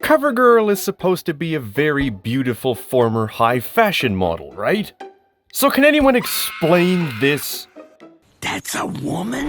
CoverGirl is supposed to be a very beautiful former high fashion model, right? So can anyone explain this? That's a woman?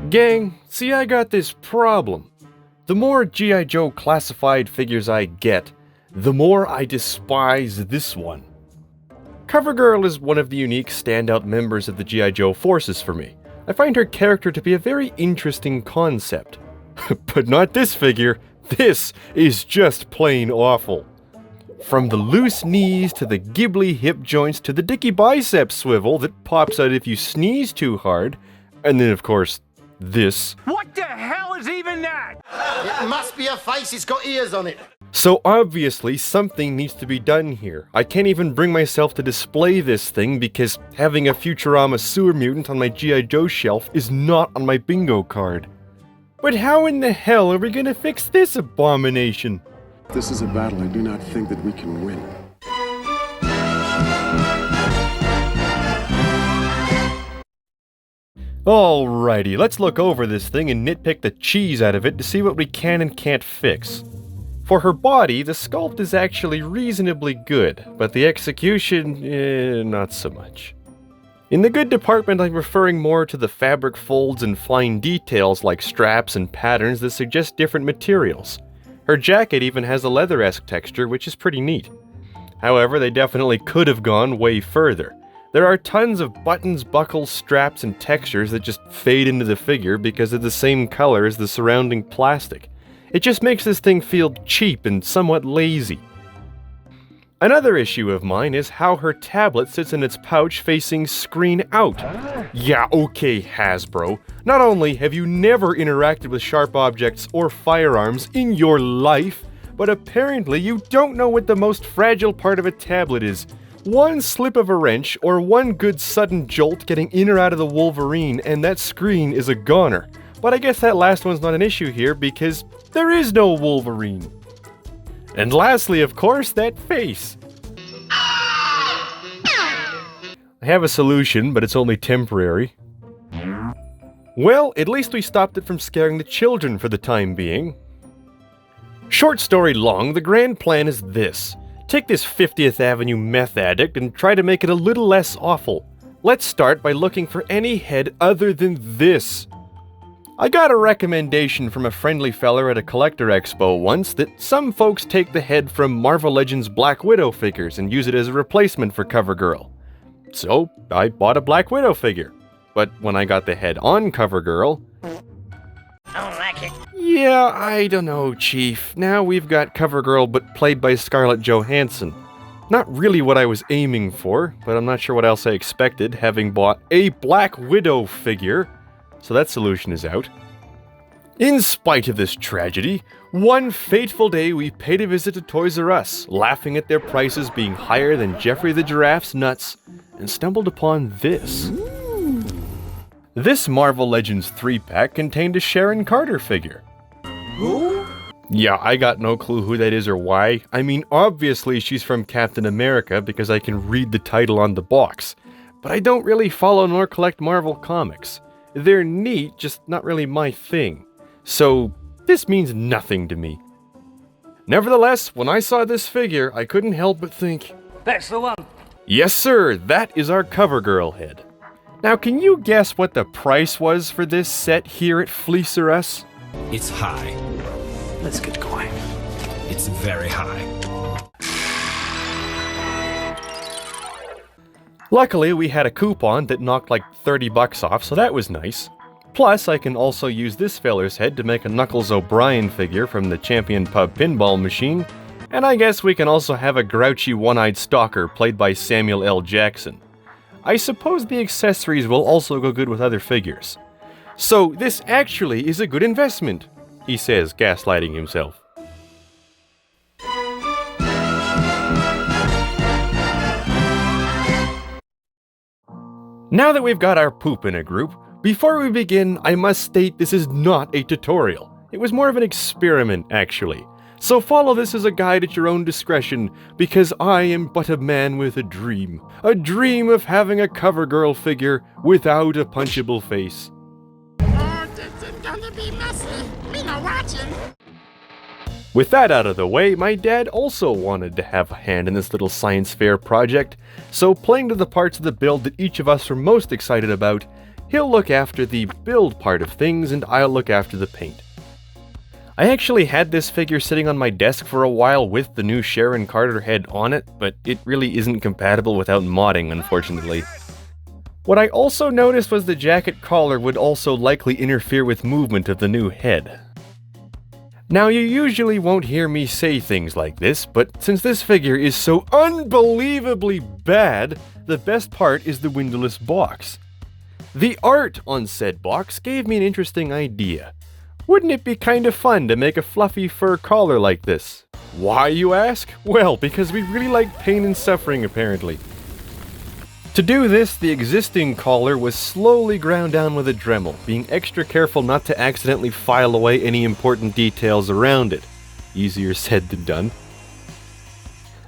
Gang, see, I got this problem. The more G.I. Joe classified figures I get, the more I despise this one. CoverGirl is one of the unique standout members of the G.I. Joe forces for me. I find her character to be a very interesting concept. But not this figure. This is just plain awful. From the loose knees to the gibbly hip joints to the dicky bicep swivel that pops out if you sneeze too hard, and then of course, this. What the hell is even that? It must be a face, it's got ears on it. So obviously something needs to be done here. I can't even bring myself to display this thing because having a Futurama sewer mutant on my G.I. Joe shelf is not on my bingo card. But how in the hell are we gonna fix this abomination? This is a battle I do not think that we can win. Alrighty, let's look over this thing and nitpick the cheese out of it to see what we can and can't fix. For her body, the sculpt is actually reasonably good, but the execution, not so much. In the good department, I'm referring more to the fabric folds and fine details like straps and patterns that suggest different materials. Her jacket even has a leather-esque texture, which is pretty neat. However, they definitely could have gone way further. There are tons of buttons, buckles, straps, and textures that just fade into the figure because they're the same color as the surrounding plastic. It just makes this thing feel cheap and somewhat lazy. Another issue of mine is how her tablet sits in its pouch facing screen out. Yeah, okay, Hasbro. Not only have you never interacted with sharp objects or firearms in your life, but apparently you don't know what the most fragile part of a tablet is. One slip of a wrench or one good sudden jolt getting in or out of the Wolverine and that screen is a goner. But I guess that last one's not an issue here because there is no Wolverine. And lastly, of course, that face. I have a solution, but it's only temporary. Well, at least we stopped it from scaring the children for the time being. Short story long, the grand plan is this. Take this 50th Avenue meth addict and try to make it a little less awful. Let's start by looking for any head other than this. I got a recommendation from a friendly feller at a collector expo once that some folks take the head from Marvel Legends Black Widow figures and use it as a replacement for CoverGirl. So, I bought a Black Widow figure. But when I got the head on CoverGirl... I don't like it. Yeah, I don't know, Chief. Now we've got CoverGirl but played by Scarlett Johansson. Not really what I was aiming for, but I'm not sure what else I expected, having bought a Black Widow figure. So that solution is out. In spite of this tragedy, one fateful day we paid a visit to Toys R Us, laughing at their prices being higher than Jeffrey the Giraffe's nuts, and stumbled upon this. This Marvel Legends 3-pack contained a Sharon Carter figure. Who? Yeah, I got no clue who that is or why. I mean, obviously she's from Captain America because I can read the title on the box. But I don't really follow nor collect Marvel comics. They're neat, just not really my thing. So, this means nothing to me. Nevertheless, when I saw this figure, I couldn't help but think, That's the one. yes sir, that is our CoverGirl head. Now can you guess what the price was for this set here at Fleece R Us? It's high. Let's get going. It's very high. Luckily, we had a coupon that knocked like $30 off, so that was nice. Plus, I can also use this feller's head to make a Knuckles O'Brien figure from the Champion Pub pinball machine, and I guess we can also have a grouchy one-eyed stalker played by Samuel L. Jackson. I suppose the accessories will also go good with other figures. So this actually is a good investment, he says, gaslighting himself. Now that we've got our poop in a group, before we begin, I must state this is not a tutorial. It was more of an experiment, actually. So follow this as a guide at your own discretion, because I am but a man with a dream of having a cover girl figure without a punchable face. Oh, this is gonna be messy. Me not watching. With that out of the way, my dad also wanted to have a hand in this little science fair project, so playing to the parts of the build that each of us are most excited about, he'll look after the build part of things and I'll look after the paint. I actually had this figure sitting on my desk for a while with the new Sharon Carter head on it, but it really isn't compatible without modding, unfortunately. What I also noticed was the jacket collar would also likely interfere with movement of the new head. Now, you usually won't hear me say things like this, but since this figure is so unbelievably bad, the best part is the windowless box. The art on said box gave me an interesting idea. Wouldn't it be kind of fun to make a fluffy fur collar like this? Why, you ask? Well, because we really like pain and suffering, apparently. To do this, the existing collar was slowly ground down with a Dremel, being extra careful not to accidentally file away any important details around it. Easier said than done.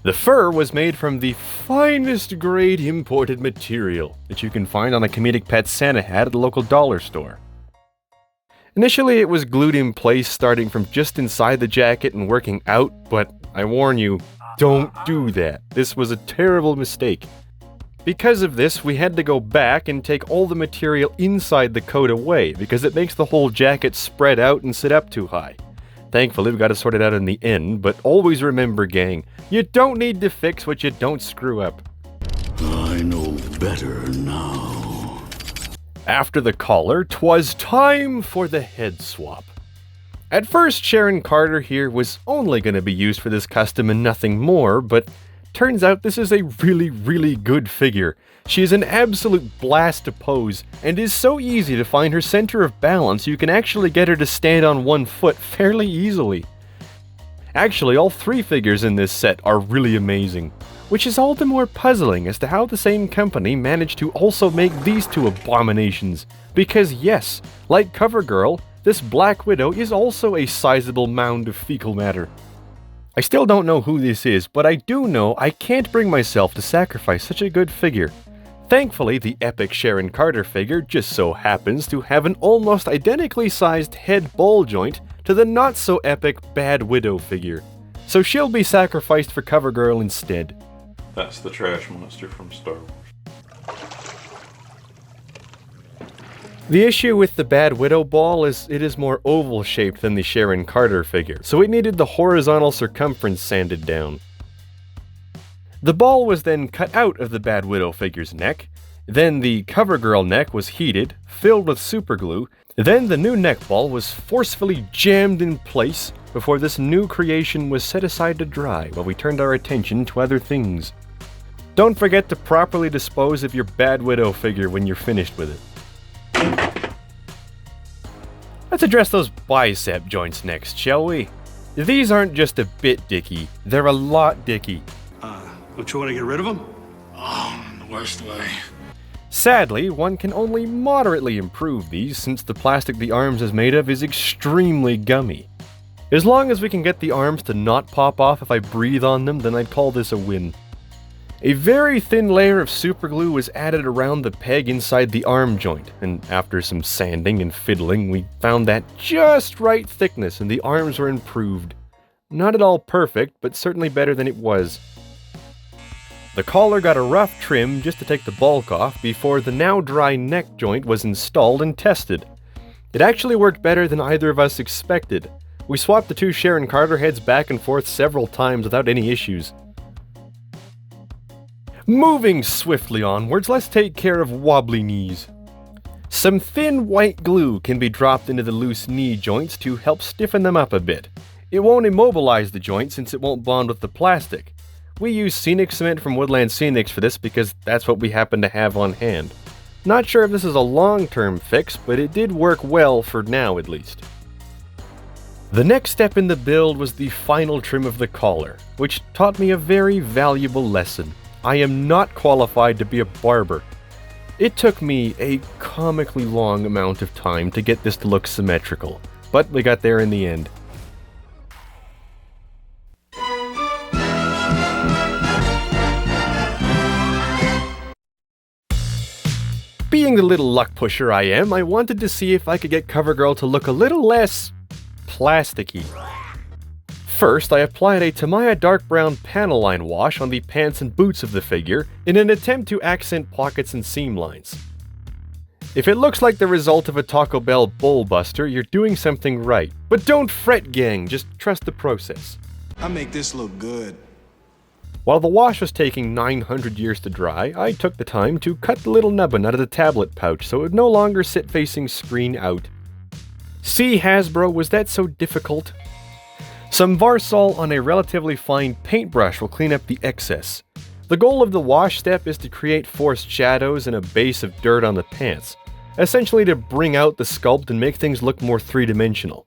The fur was made from the finest grade imported material that you can find on a comedic pet Santa hat at a local dollar store. Initially, it was glued in place starting from just inside the jacket and working out, but I warn you, don't do that. This was a terrible mistake. Because of this, we had to go back and take all the material inside the coat away, because it makes the whole jacket spread out and sit up too high. Thankfully, we got it sorted out in the end, but always remember, gang, you don't need to fix what you don't screw up. I know better now. After the collar, 'twas time for the head swap. At first, Sharon Carter here was only going to be used for this custom and nothing more, but turns out this is a really good figure. She is an absolute blast to pose, and is so easy to find her center of balance you can actually get her to stand on one foot fairly easily. Actually, all three figures in this set are really amazing, which is all the more puzzling as to how the same company managed to also make these two abominations. Because yes, like CoverGirl, this Black Widow is also a sizable mound of fecal matter. I still don't know who this is, but I do know I can't bring myself to sacrifice such a good figure. Thankfully, the epic Sharon Carter figure just so happens to have an almost identically sized head ball joint to the not-so-epic Bad Widow figure, so she'll be sacrificed for CoverGirl instead. That's the trash monster from Star Wars. The issue with the Bad Widow ball is it is more oval-shaped than the Sharon Carter figure, so it needed the horizontal circumference sanded down. The ball was then cut out of the Bad Widow figure's neck, then the CoverGirl neck was heated, filled with superglue, then the new neck ball was forcefully jammed in place before this new creation was set aside to dry while we turned our attention to other things. Don't forget to properly dispose of your Bad Widow figure when you're finished with it. Let's address those bicep joints next, shall we? These aren't just a bit dicky, they're a lot dicky. Don't you want to get rid of them? The worst way. Sadly, one can only moderately improve these since the plastic the arms is made of is extremely gummy. As long as we can get the arms to not pop off if I breathe on them, then I'd call this a win. A very thin layer of superglue was added around the peg inside the arm joint, and after some sanding and fiddling, we found that just right thickness and the arms were improved. Not at all perfect, but certainly better than it was. The collar got a rough trim just to take the bulk off before the now dry neck joint was installed and tested. It actually worked better than either of us expected. We swapped the two Sharon Carter heads back and forth several times without any issues. Moving swiftly onwards, let's take care of wobbly knees. Some thin white glue can be dropped into the loose knee joints to help stiffen them up a bit. It won't immobilize the joint since it won't bond with the plastic. We use Scenic Cement from Woodland Scenics for this because that's what we happen to have on hand. Not sure if this is a long-term fix, but it did work well for now at least. The next step in the build was the final trim of the collar, which taught me a very valuable lesson. I am not qualified to be a barber. It took me a comically long amount of time to get this to look symmetrical, but we got there in the end. Being the little luck pusher I am, I wanted to see if I could get CoverGirl to look a little less plasticky. First, I applied a Tamiya dark brown panel line wash on the pants and boots of the figure in an attempt to accent pockets and seam lines. If it looks like the result of a Taco Bell bowl buster, you're doing something right. But don't fret, gang, just trust the process. I make this look good. While the wash was taking 900 years to dry, I took the time to cut the little nubbin out of the tablet pouch so it would no longer sit facing screen out. See, Hasbro, was that so difficult? Some Varsol on a relatively fine paintbrush will clean up the excess. The goal of the wash step is to create forced shadows and a base of dirt on the pants, essentially to bring out the sculpt and make things look more three-dimensional.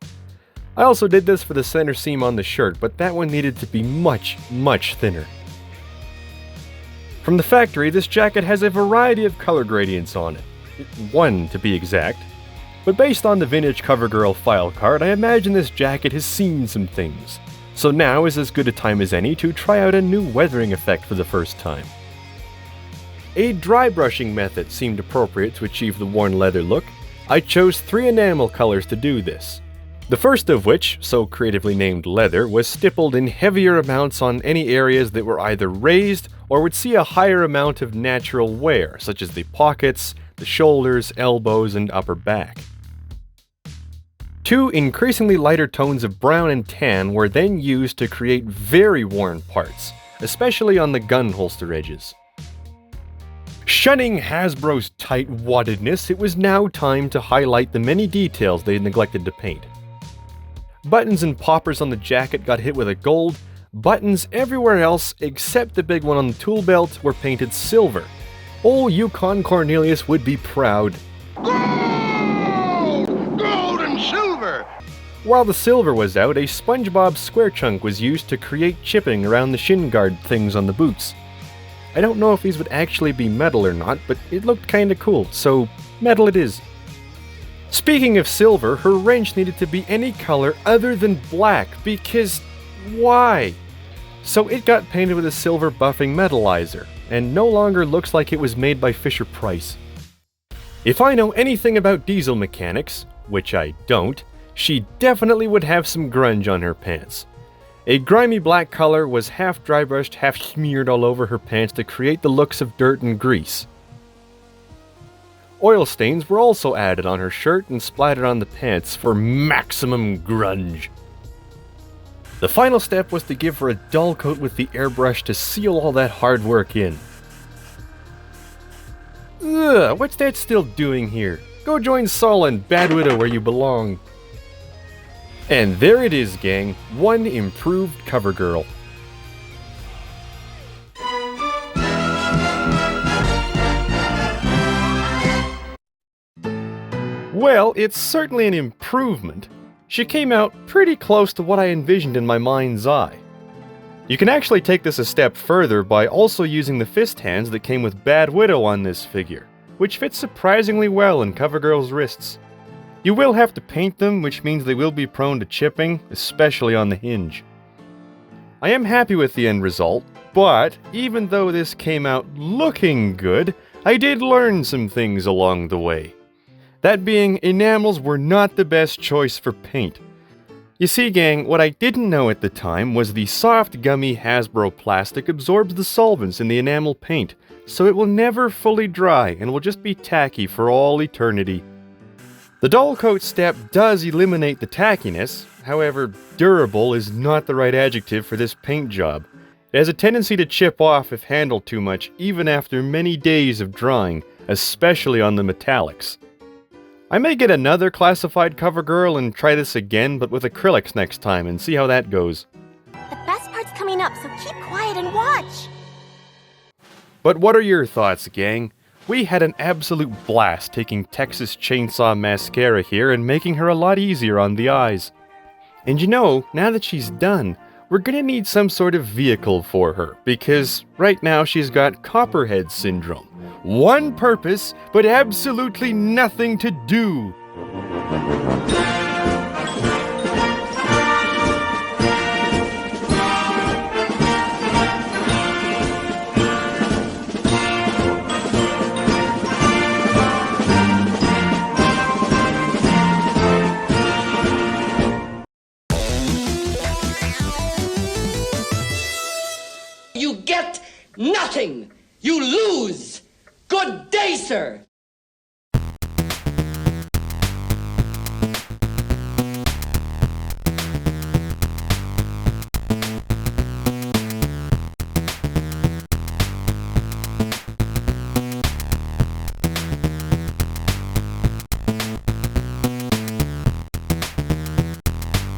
I also did this for the center seam on the shirt, but that one needed to be much, much thinner. From the factory, this jacket has a variety of color gradients on it. One, to be exact. But based on the vintage CoverGirl file card, I imagine this jacket has seen some things. So now is as good a time as any to try out a new weathering effect for the first time. A dry brushing method seemed appropriate to achieve the worn leather look. I chose 3 enamel colors to do this. The first of which, so creatively named leather, was stippled in heavier amounts on any areas that were either raised or would see a higher amount of natural wear, such as the pockets, the shoulders, elbows, and upper back. 2 increasingly lighter tones of brown and tan were then used to create very worn parts, especially on the gun holster edges. Shunning Hasbro's tight-waddedness, it was now time to highlight the many details they had neglected to paint. Buttons and poppers on the jacket got hit with a gold. Buttons everywhere else except the big one on the tool belt were painted silver. Old Yukon Cornelius would be proud. Gold and silver! While the silver was out, a SpongeBob square chunk was used to create chipping around the shin guard things on the boots. I don't know if these would actually be metal or not, but it looked kinda cool, so metal it is. Speaking of silver, her wrench needed to be any color other than black, because why? So it got painted with a silver buffing metallizer, and no longer looks like it was made by Fisher-Price. If I know anything about diesel mechanics, which I don't, she definitely would have some grunge on her pants. A grimy black color was half dry brushed, half smeared all over her pants to create the looks of dirt and grease. Oil stains were also added on her shirt and splattered on the pants for maximum grunge. The final step was to give her a dull coat with the airbrush to seal all that hard work in. Ugh, what's that still doing here? Go join Saul and Bad Widow where you belong. And there it is, gang. One improved CoverGirl. Well, it's certainly an improvement. She came out pretty close to what I envisioned in my mind's eye. You can actually take this a step further by also using the fist hands that came with Bad Widow on this figure, which fits surprisingly well in CoverGirl's wrists. You will have to paint them, which means they will be prone to chipping, especially on the hinge. I am happy with the end result, but even though this came out looking good, I did learn some things along the way. That being, enamels were not the best choice for paint. You see, gang, what I didn't know at the time was the soft, gummy Hasbro plastic absorbs the solvents in the enamel paint, so it will never fully dry and will just be tacky for all eternity. The dull coat step does eliminate the tackiness, however, durable is not the right adjective for this paint job. It has a tendency to chip off if handled too much, even after many days of drying, especially on the metallics. I may get another classified CoverGirl and try this again, but with acrylics next time, and see how that goes. The best part's coming up, so keep quiet and watch! But what are your thoughts, gang? We had an absolute blast taking Texas Chainsaw Mascara here and making her a lot easier on the eyes. And you know, now that she's done, we're gonna need some sort of vehicle for her, because right now she's got Copperhead syndrome. One purpose, but absolutely nothing to do. get nothing. You lose. Good day, sir.